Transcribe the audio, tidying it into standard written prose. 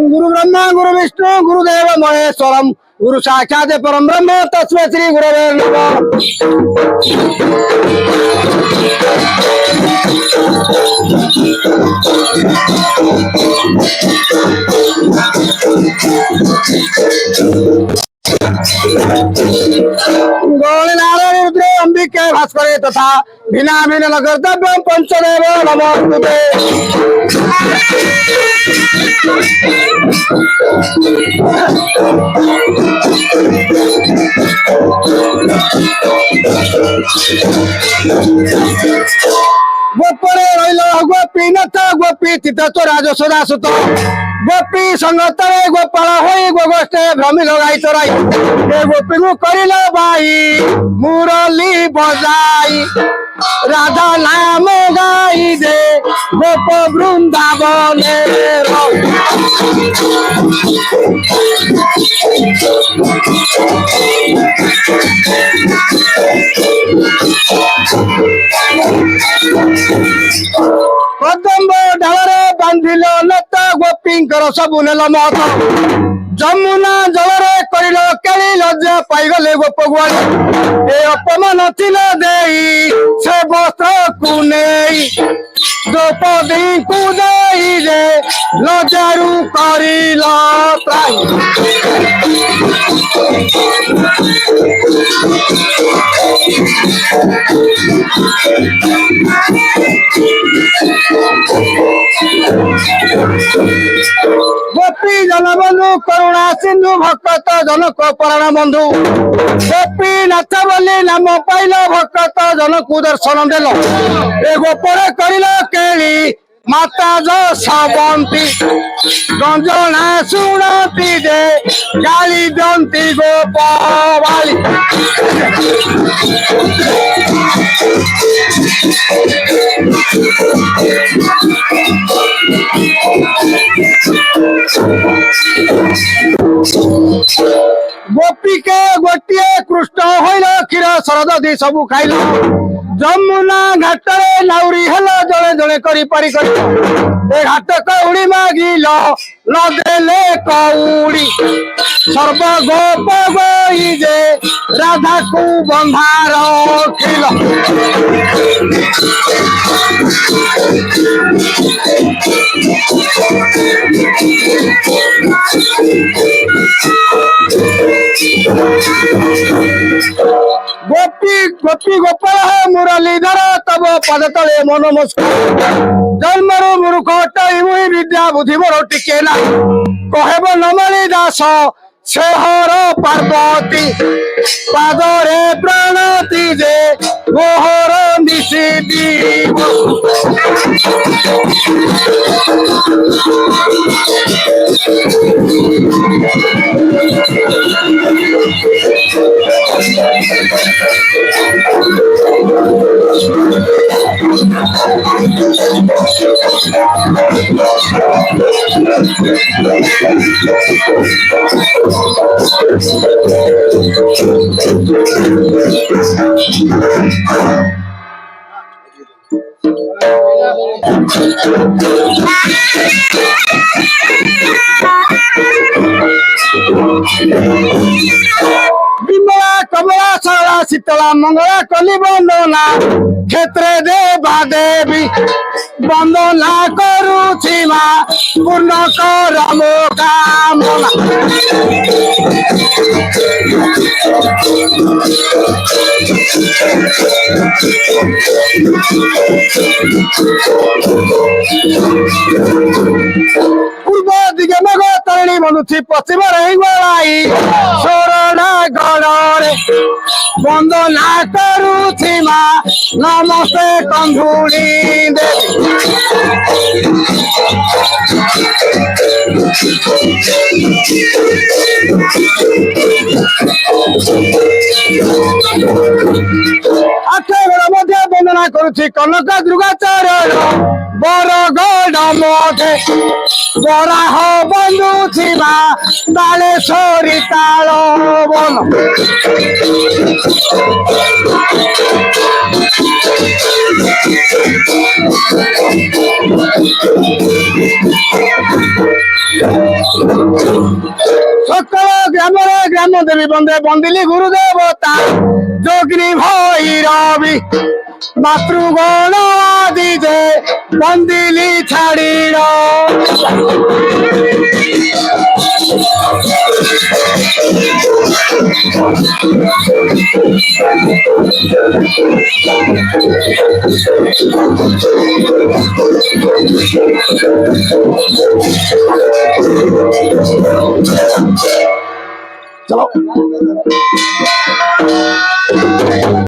गुरु ब्रह्मा गुरु विष्णु गुरुदेव महेश्वरम गुरु साक्षात् परम ब्रह्म तस्मै श्री गुरवे नमः। गौरीनारायण रुद्र अंबिके भास्करे तथा भिना भिन्न कर्तव्य पंचदेव नमोस्तुते। गोपरे रहिल गोपीनाथ गोपी तीर्थ राजसोदा सुत गोपी संगतरे गोपाल होई गोगोष्ठे भ्रमिल गाई चराई ए गोपी को करिल बाई मुरली बजाई राधा नाम गाई दे गोप वृंदावने कदम्ब डालरे बांधिल लत गोपींकर सबु नेल मत जमुना जलरे करिल केली लज्जा पाइगले गोप गुआली ए अपमान थिल देई से वस्त्र को नेई द्रौपदी को देई रे लज्जारू करिल त्राई गोपी जनबंधु करुणा सिंधु भक्त जनक प्राण बंधु गोपी नाथ बोली नाम पाइल भक्त जनक दर्शन देल ए गोपरे करिल केली माता जशवंती गंजना शुणती दे गाली दंती गोपाली गोपी के गोटे कृष्ण होइल क्षीर शरदी सबू खाइल जमुना घाटरे नाउरी हेल जड़े जड़े करी पारी कर ए घाट कौड़ी मागिल नदेले कौड़ी सर्व गोप गई जे राधा को बंधा रखिल गोपी गोपी गोपाल है मुरलीधर तब पद तले मन मुस्कुर जन्मरु मूर्ख टाई मुई विद्या बुद्धि मोर टिके ना कहब नमली दास शेहर पार्वती पादरे प्रणति जे गोहर निशि दीव মঙ্গলা কলি বন্দনা ক্ষেত্রে দেবা দেবী বন্দনা করুছি মা পূর্ণ কর মো কামনা। পূর্ব দিকে মেঘ তারিণী বনুছি পশ্চিমরে গড়াই শরণা গড়রে বন্দনা করুছি মা নমস্তে কন্ধুণী দেবী। আঠের মধ্যে বন্দনা করুছি কনক দুর্গাচরণ বরগড় মঠে বরাহ বন্ধু ছিবা তালেশ্বরী তাল বন। সকল গ্রামরে গ্রাম দেবী বন্দে বন্দিলি গুরু দেবতা যোগিনী ভৈরবী মাতৃগণ আদি যে বন্দিলি ছাড়িল। চলো।